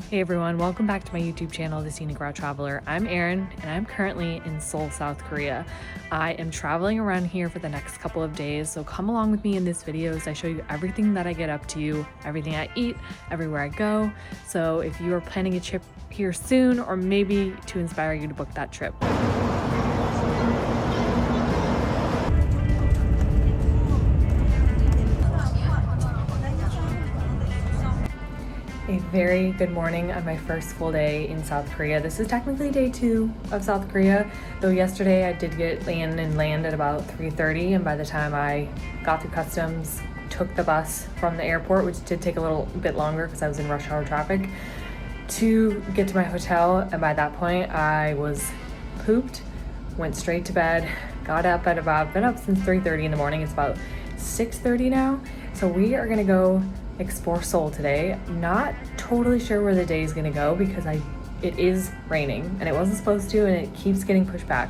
Hey everyone, welcome back to my YouTube channel, The Scenic Route Traveler. I'm Erin and I'm currently in Seoul, South Korea. I am traveling around here for the next couple of days, so come along with me in this video as I show you everything that I get up to, everything I eat, everywhere I go. So if you are planning a trip here soon, or maybe to inspire you to book that trip. A very good morning on my first full day in South Korea. This is technically day 2 of South Korea, though yesterday I did get land at about 3:30, and by the time I got through customs, took the bus from the airport, which did take a little bit longer because I was in rush hour traffic, to get to my hotel, and by that point I was pooped, went straight to bed, got up at about, been up since 3:30 in the morning. It's about 6:30 now, so we are gonna go explore Seoul today. Not totally sure where the day is gonna go because it is raining and it wasn't supposed to, and it keeps getting pushed back.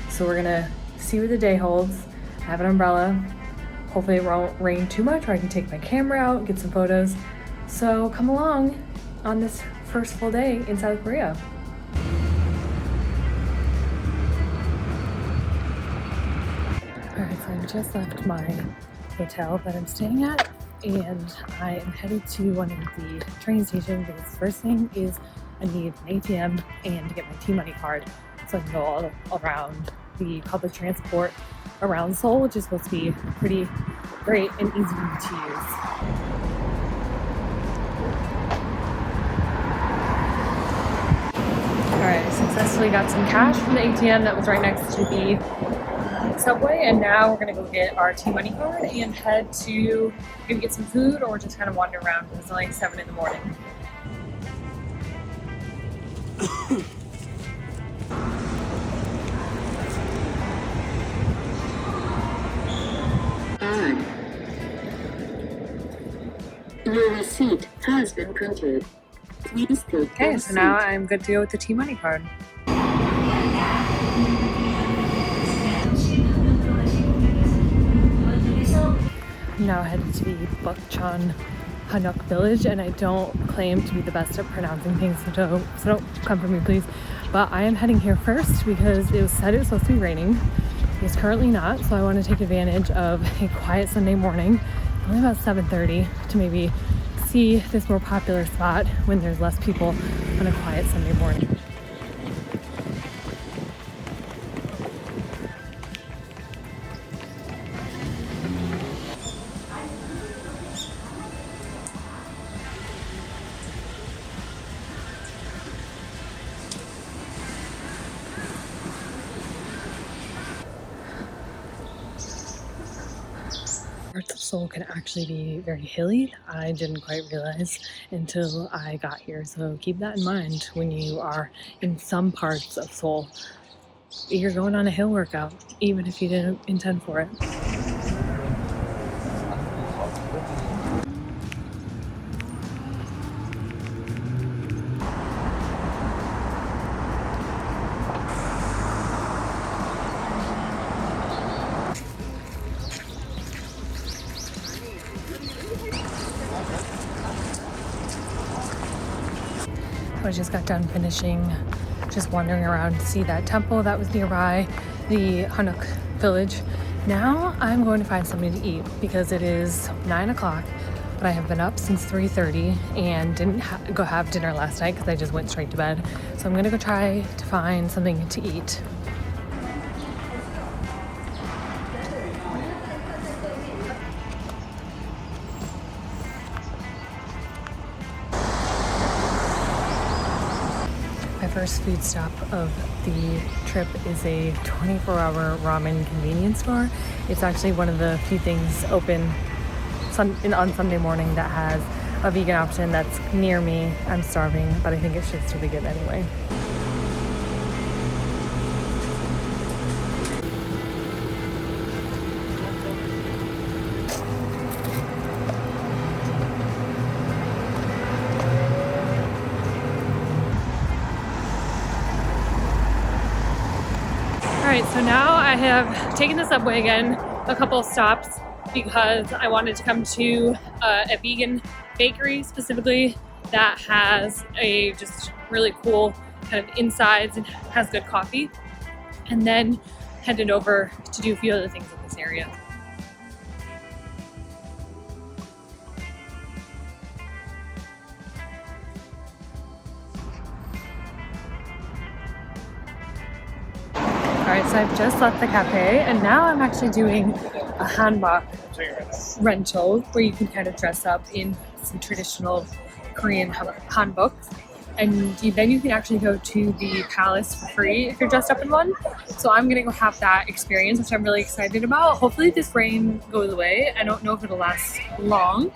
So we're gonna see what the day holds. I have an umbrella. Hopefully it won't rain too much, or I can take my camera out, get some photos. So come along on this first full day in South Korea. All right, so I just left my hotel that I'm staying at, and I am headed to one of the train stations because the first thing is I need an ATM and to get my T-Money card so I can go all around the public transport around Seoul, which is supposed to be pretty great and easy to use. Alright, I successfully got some cash from the ATM that was right next to the subway, and now we're gonna go get our T-Money card and head to maybe get some food or just kind of wander around because it's only 7 in the morning. Your receipt has been printed. Please take Okay, so now I'm good to go with the T-Money card. I'm now headed to the Bukchon Hanok Village, and I don't claim to be the best at pronouncing things, so don't come for me, please. But I am heading here first because it was said it was supposed to be raining. It's currently not, so I want to take advantage of a quiet Sunday morning, only about 7:30, to maybe see this more popular spot when there's less people on a quiet Sunday morning. Parts of Seoul can actually be very hilly. I didn't quite realize until I got here, so keep that in mind when you are in some parts of Seoul. You're going on a hill workout, even if you didn't intend for it. I just got done finishing just wandering around to see that temple that was nearby, the Hanok Village. Now I'm going to find something to eat because it is 9 o'clock, but I have been up since 3:30 and didn't go have dinner last night because I just went straight to bed. So I'm gonna go try to find something to eat. My first food stop of the trip is a 24-hour ramen convenience store. It's actually one of the few things open on Sunday morning that has a vegan option that's near me. I'm starving, but I think it should still be good anyway. Alright, so now I have taken the subway again, a couple of stops, because I wanted to come to a vegan bakery specifically that has a just really cool kind of insides and has good coffee. And then headed over to do a few other things in this area. Alright, so I've just left the cafe and now I'm actually doing a Hanbok rental where you can kind of dress up in some traditional Korean hanbok, and then you can actually go to the palace for free if you're dressed up in one. So I'm gonna go have that experience, which I'm really excited about. Hopefully this rain goes away. I don't know if it'll last long.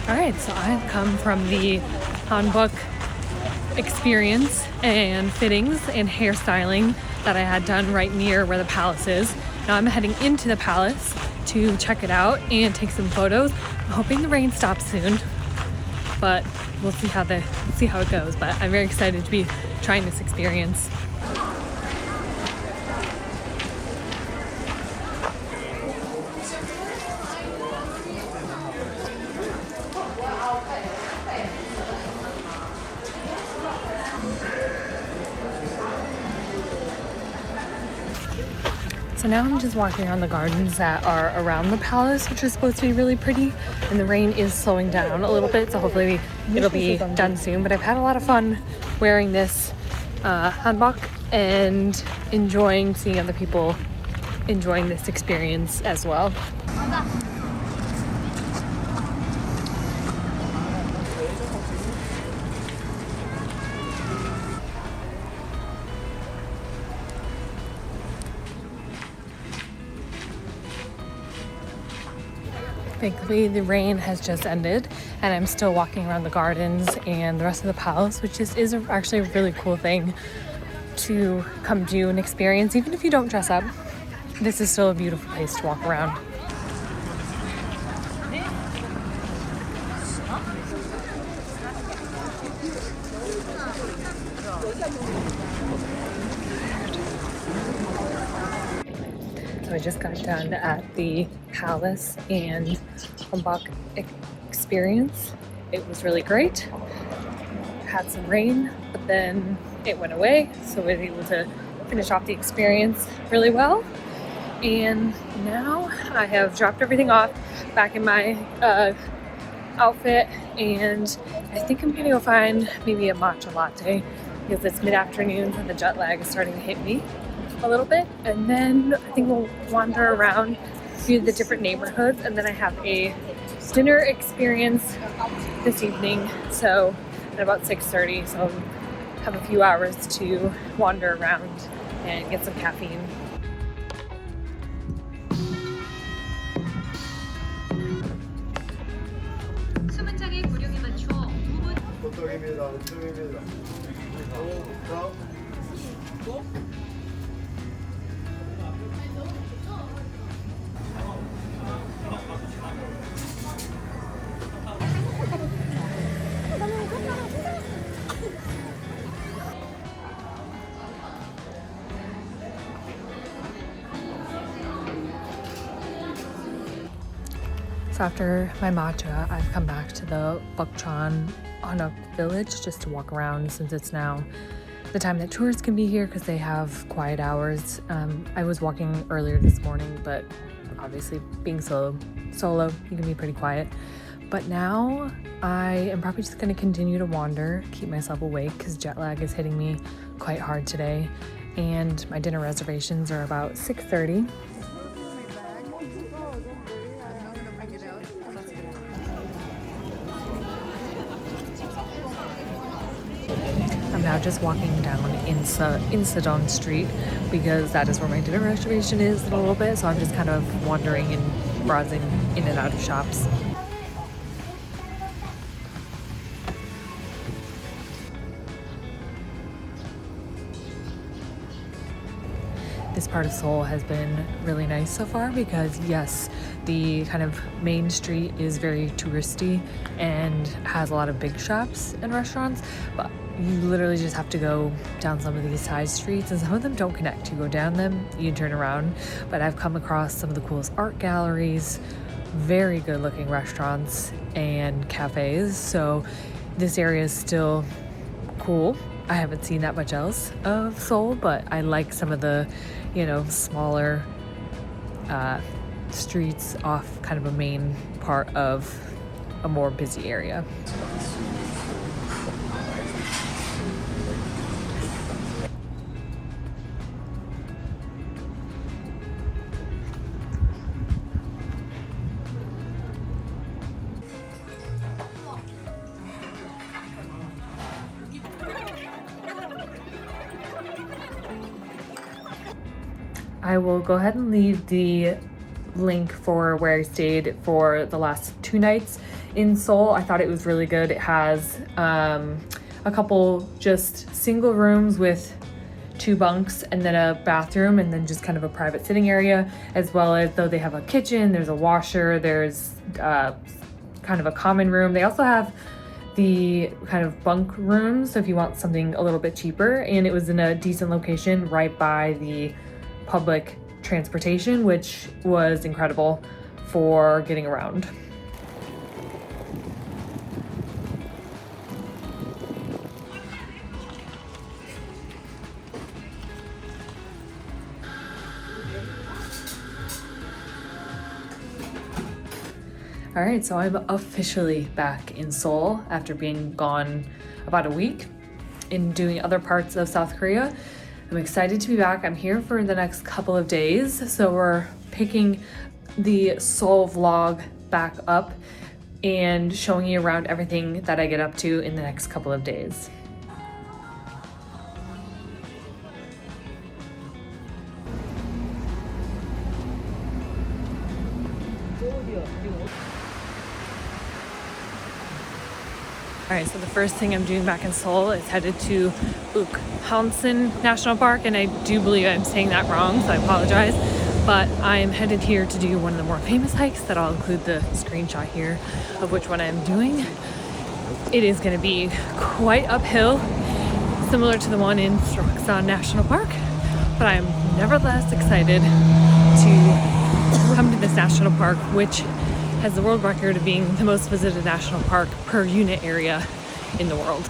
Alright, so I've come from the Hanbok experience and fittings and hairstyling that I had done right near where the palace is. Now I'm heading into the palace to check it out and take some photos. I'm hoping the rain stops soon, but we'll see how it goes. But I'm very excited to be trying this experience. So now I'm just walking around the gardens that are around the palace, which is supposed to be really pretty, and the rain is slowing down a little bit, so hopefully it'll be done soon. But I've had a lot of fun wearing this hanbok and enjoying seeing other people enjoying this experience as well. Thankfully, the rain has just ended and I'm still walking around the gardens and the rest of the palace, which is actually a really cool thing to come do and experience. Even if you don't dress up, this is still a beautiful place to walk around. So I just got done at the palace and Hanbok experience. It was really great. Had some rain, but then it went away, so I was able to finish off the experience really well. And now I have dropped everything off back in my outfit, and I think I'm gonna go find maybe a matcha latte because it's mid-afternoon and the jet lag is starting to hit me a little bit. And then I think we'll wander around through the different neighborhoods, and then I have a dinner experience this evening, so at about 6:30, so I'll have a few hours to wander around and get some caffeine. So after my matcha, I've come back to the Bukchon Hanok Village just to walk around, since it's now the time that tourists can be here because they have quiet hours. I was walking earlier this morning, but obviously being solo, you can be pretty quiet. But now I am probably just going to continue to wander, keep myself awake because jet lag is hitting me quite hard today. And my dinner reservations are about 6:30. I'm now just walking down Insadong Street because that is where my dinner reservation is in a little bit. So I'm just kind of wandering and browsing in and out of shops. this part of Seoul has been really nice so far because yes, the kind of main street is very touristy and has a lot of big shops and restaurants, but you literally just have to go down some of these side streets, and some of them don't connect. You go down them, you turn around, but I've come across some of the coolest art galleries, very good looking restaurants and cafes, so this area is still cool. I haven't seen that much else of Seoul, but I like some of the, smaller streets off kind of a main part of a more busy area. I will go ahead and leave the link for where I stayed for the last 2 nights in Seoul. I thought it was really good. It has a couple just single rooms with 2 bunks and then a bathroom and then just kind of a private sitting area, as well as though they have a kitchen, there's a washer, there's kind of a common room. They also have the kind of bunk rooms, so if you want something a little bit cheaper, and it was in a decent location right by the public transportation, which was incredible for getting around. All right, so I'm officially back in Seoul after being gone about a week in doing other parts of South Korea. I'm excited to be back. I'm here for the next couple of days. So we're picking the Seoul vlog back up and showing you around everything that I get up to in the next couple of days. All right, so the first thing I'm doing back in Seoul is headed to Bukhansan National Park, and I do believe I'm saying that wrong, so I apologize. But I am headed here to do one of the more famous hikes that I'll include the screenshot here of which one I'm doing. It is going to be quite uphill, similar to the one in Bukhansan National Park, but I am nevertheless excited to come to this national park, which has the world record of being the most visited national park per unit area in the world.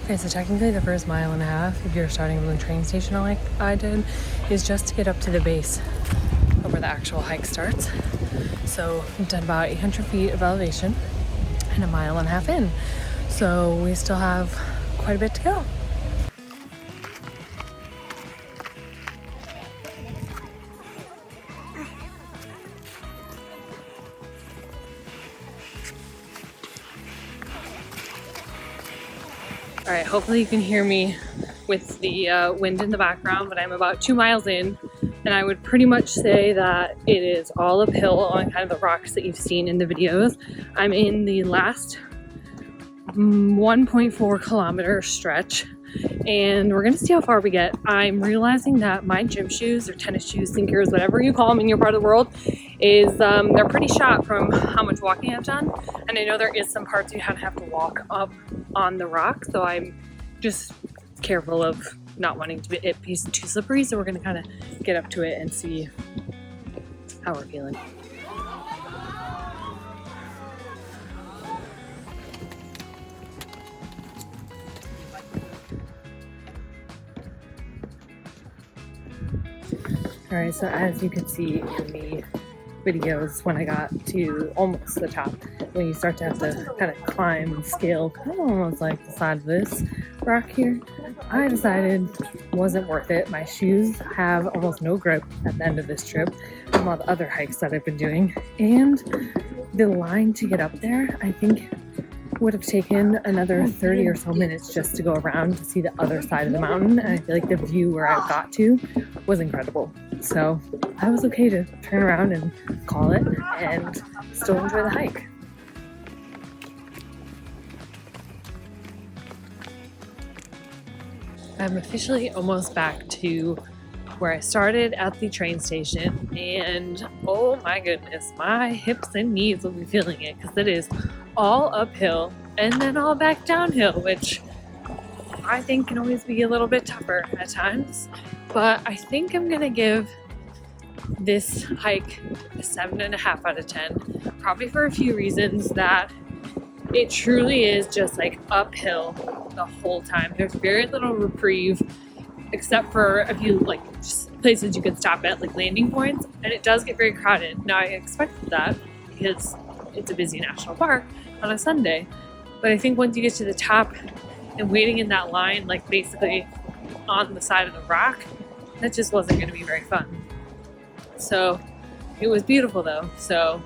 Okay, so technically the first mile and a half, if you're starting from the train station like I did, is just to get up to the base of where the actual hike starts. So we've done about 800 feet of elevation and a mile and a half in. So we still have quite a bit to go. All right, hopefully you can hear me with the wind in the background, but I'm about 2 miles in, and I would pretty much say that it is all uphill on kind of the rocks that you've seen in the videos. I'm in the last 1.4 kilometer stretch, and we're gonna see how far we get. I'm realizing that my gym shoes or tennis shoes, sneakers, whatever you call them in your part of the world, is they're pretty shot from how much walking I've done. And I know there is some parts you have to walk up on the rock, so I'm just careful of not wanting to be too slippery. So we're gonna kind of get up to it and see how we're feeling. All right, so as you can see in the videos, when I got to almost the top, when you start to have to kind of climb and scale, kind of almost like the side of this rock here, I decided it wasn't worth it. My shoes have almost no grip at the end of this trip from all the other hikes that I've been doing, and the line to get up there, I think would have taken another 30 or so minutes just to go around to see the other side of the mountain, and I feel like the view where I got to was incredible. So I was okay to turn around and call it and still enjoy the hike. I'm officially almost back to where I started at the train station, and oh my goodness, my hips and knees will be feeling it because it is all uphill and then all back downhill, which I think can always be a little bit tougher at times. But I think I'm gonna give this hike a 7.5 out of 10, probably for a few reasons. That it truly is just like uphill the whole time. There's very little reprieve except for a few like just places you can stop at, like landing points, and it does get very crowded. Now I expected that because it's a busy national park on a Sunday, but I think once you get to the top and waiting in that line, like basically on the side of the rock, that just wasn't going to be very fun. So it was beautiful though, so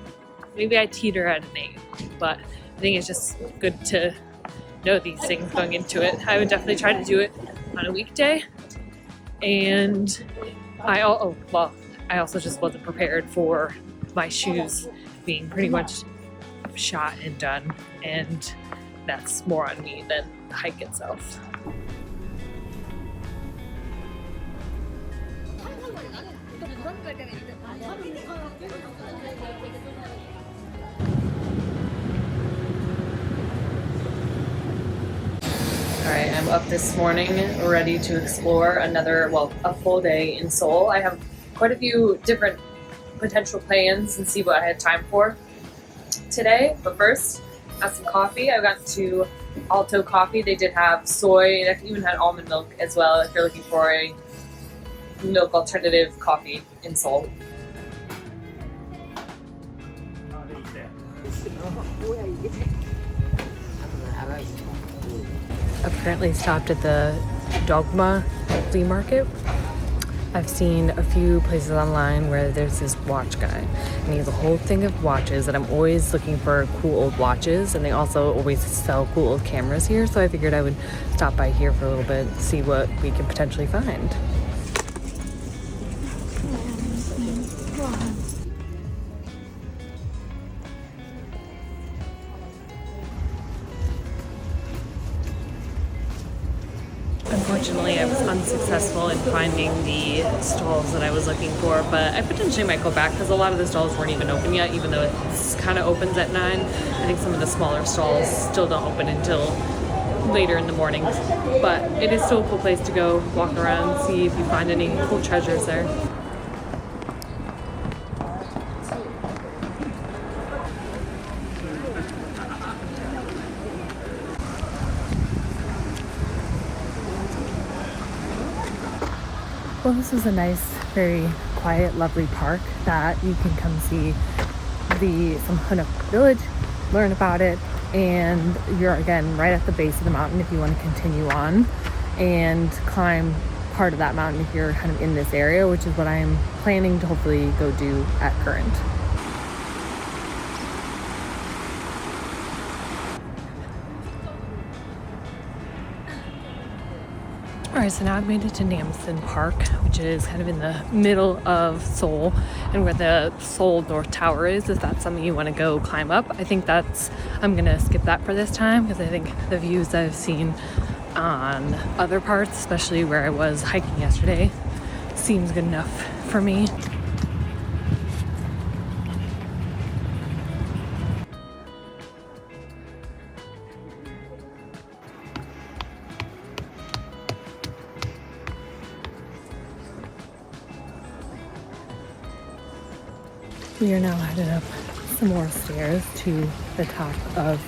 maybe I teeter at an 8, but I think it's just good to know these things going into it. I would definitely try to do it on a weekday. And I also just wasn't prepared for my shoes being pretty much shot and done, and that's more on me than the hike itself. Alright, I'm up this morning ready to explore a full day in Seoul. I have quite a few different potential plans and see what I had time for today. But first, I have some coffee. I got to Alto Coffee. They did have soy, and I even had almond milk as well if you're looking for a milk alternative coffee in Seoul. I've currently stopped at the Dongmyo flea market. I've seen a few places online where there's this watch guy, and he has a whole thing of watches, and I'm always looking for cool old watches, and they also always sell cool old cameras here, so I figured I would stop by here for a little bit, see what we can potentially find. Unfortunately, I was unsuccessful in finding the stalls that I was looking for, but I potentially might go back because a lot of the stalls weren't even open yet, even though it kind of opens at 9. I think some of the smaller stalls still don't open until later in the morning, but it is still a cool place to go walk around, see if you find any cool treasures there. Well, this is a nice, very quiet, lovely park that you can come see some Hanok Village, learn about it, and you're again right at the base of the mountain if you want to continue on and climb part of that mountain if you're kind of in this area, which is what I'm planning to hopefully go do at current. Alright, so now I've made it to Namsan Park, which is kind of in the middle of Seoul, and where the Seoul North Tower is, if that's something you want to go climb up. I think I'm going to skip that for this time, because I think the views I've seen on other parts, especially where I was hiking yesterday, seems good enough for me. We are now headed up some more stairs to the top of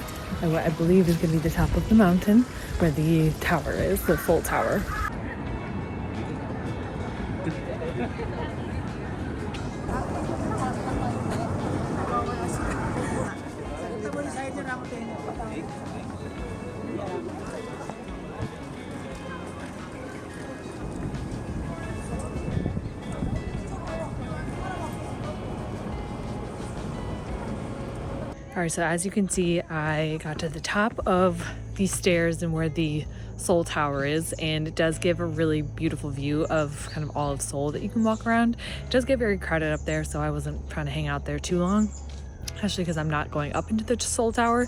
what I believe is going to be the top of the mountain where the tower is, the Seoul Tower. right, so as you can see, I got to the top of these stairs and where the Seoul Tower is, and it does give a really beautiful view of kind of all of Seoul that you can walk around. It does get very crowded up there, so I wasn't trying to hang out there too long, especially because I'm not going up into the Seoul Tower.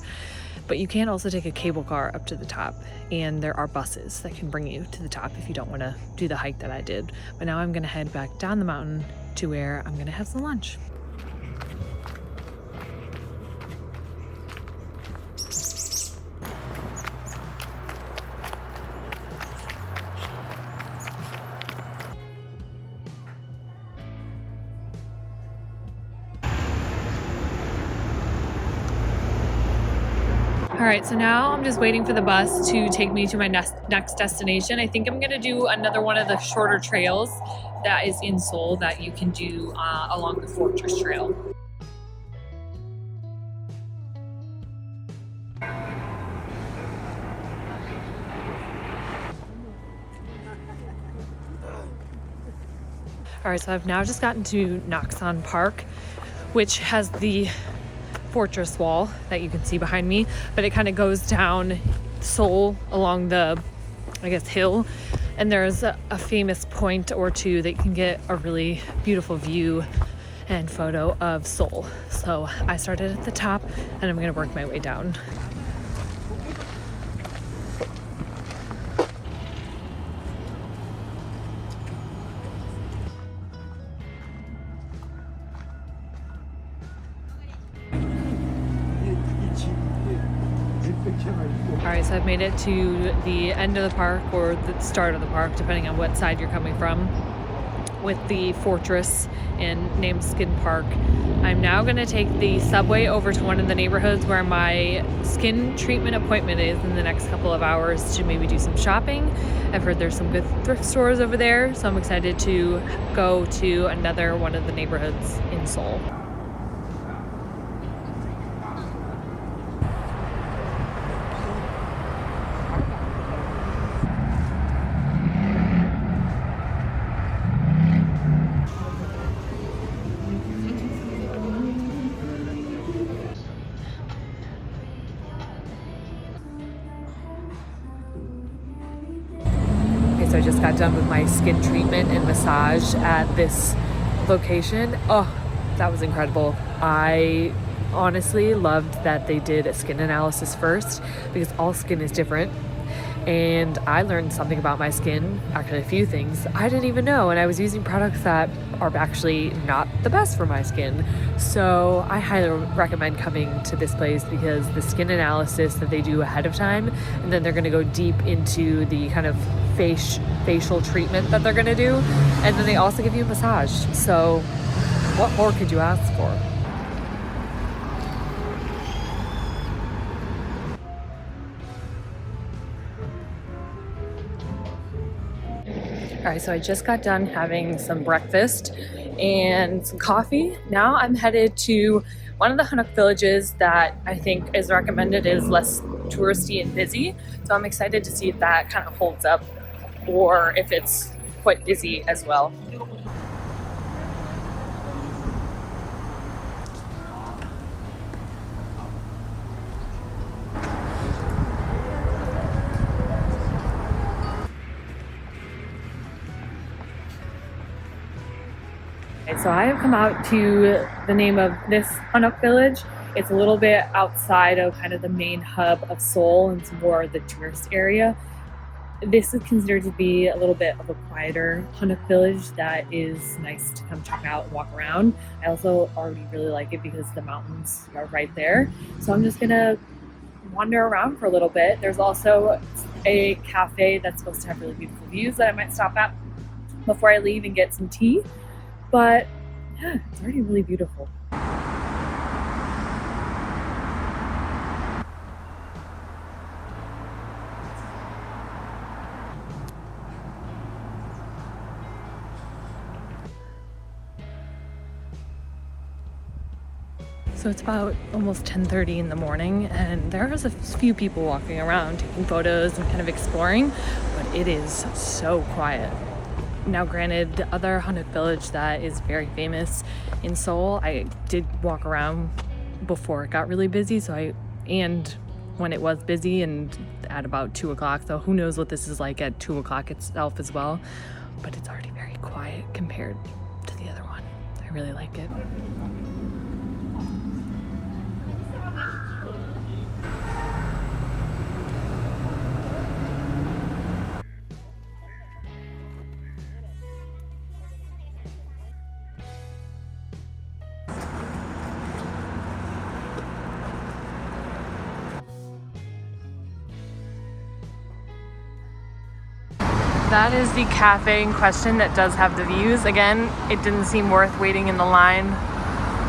But you can also take a cable car up to the top, and there are buses that can bring you to the top if you don't want to do the hike that I did. But now I'm gonna head back down the mountain to where I'm gonna have some lunch. All right, so now I'm just waiting for the bus to take me to my next destination. I think I'm gonna do another one of the shorter trails that is in Seoul that you can do along the Fortress Trail. All right, so I've now just gotten to Namsan Park, which has the fortress wall that you can see behind me, but it kind of goes down Seoul along the, I guess, hill, and there's a famous point or two that you can get a really beautiful view and photo of Seoul. So I started at the top and I'm gonna work my way down. All right, so I've made it to the end of the park or the start of the park, depending on what side you're coming from, with the fortress and Namsan Park. I'm now going to take the subway over to one of the neighborhoods where my skin treatment appointment is in the next couple of hours to maybe do some shopping. I've heard there's some good thrift stores over there, so I'm excited to go to another one of the neighborhoods in Seoul. So I just got done with my skin treatment and massage at this location. Oh, that was incredible. I honestly loved that they did a skin analysis first, because all skin is different. And I learned something about my skin, actually a few things I didn't even know, and I was using products that are actually not the best for my skin. So I highly recommend coming to this place, because the skin analysis that they do ahead of time, and then they're gonna go deep into the kind of facial treatment that they're gonna do, and then they also give you a massage. So what more could you ask for? All right, so I just got done having some breakfast and some coffee. Now I'm headed to one of the Hanok villages that I think is recommended is less touristy and busy. So I'm excited to see if that kind of holds up or if it's quite busy as well. So I have come out to the name of this Hanok village. It's a little bit outside of kind of the main hub of Seoul and some more of the tourist area. This is considered to be a little bit of a quieter Hanok village that is nice to come check out and walk around. I also already really like it because the mountains are right there. So I'm just gonna wander around for a little bit. There's also a cafe that's supposed to have really beautiful views that I might stop at before I leave and get some tea. But yeah, it's already really beautiful. So it's about almost 10:30 in the morning, and there's a few people walking around taking photos and kind of exploring, but it is so quiet. Now granted, the other Hanok village that is very famous in Seoul, I did walk around before it got really busy, and when it was busy and at about 2 o'clock. So who knows what this is like at 2 o'clock itself as well. But it's already very quiet compared to the other one. I really like it. That is the cafe in question that does have the views. Again, it didn't seem worth waiting in the line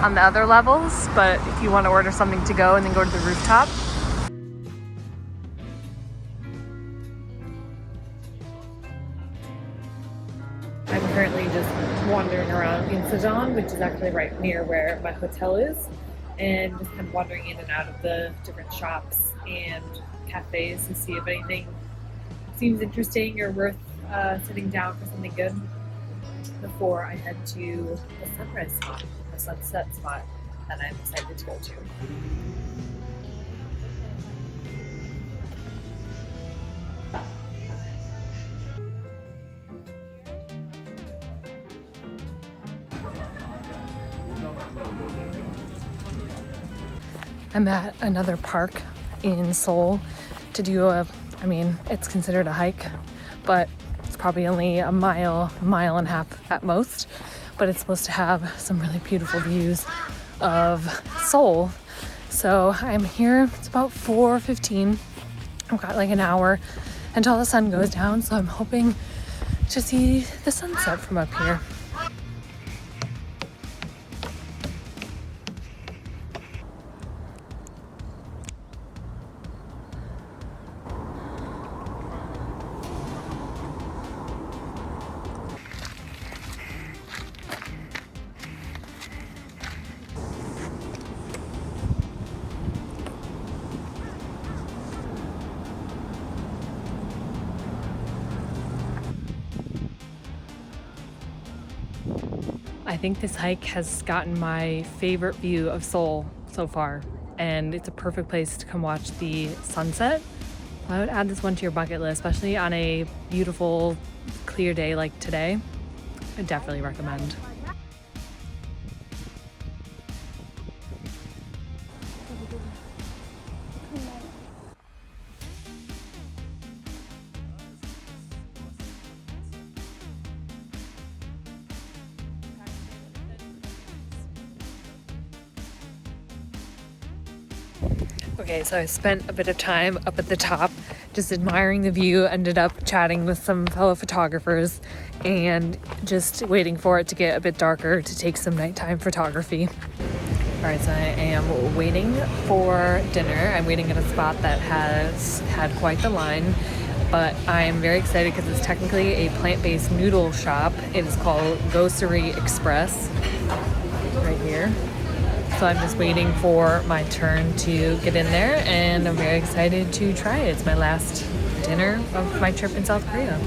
on the other levels, but if you want to order something to go and then go to the rooftop. I'm currently just wandering around Insadong, which is actually right near where my hotel is, and just kind of wandering in and out of the different shops and cafes to see if anything seems interesting or worth sitting down for something good before I head to the sunrise spot, the sunset spot that I'm excited to go to. I'm at another park in Seoul to do it's considered a hike, but it's probably only a mile and a half at most, but it's supposed to have some really beautiful views of Seoul. So I'm here, it's about 4:15. I've got like an hour until the sun goes down, so I'm hoping to see the sunset from up here. I think this hike has gotten my favorite view of Seoul so far, and it's a perfect place to come watch the sunset. I would add this one to your bucket list, especially on a beautiful, clear day like today. I definitely recommend. Okay, so I spent a bit of time up at the top just admiring the view, ended up chatting with some fellow photographers and just waiting for it to get a bit darker to take some nighttime photography. All right, so I am waiting for dinner. I'm waiting at a spot that has had quite the line, but I'm very excited because it's technically a plant-based noodle shop. It is called Gosuri Express right here. So I'm just waiting for my turn to get in there, and I'm very excited to try it. It's my last dinner of my trip in South Korea.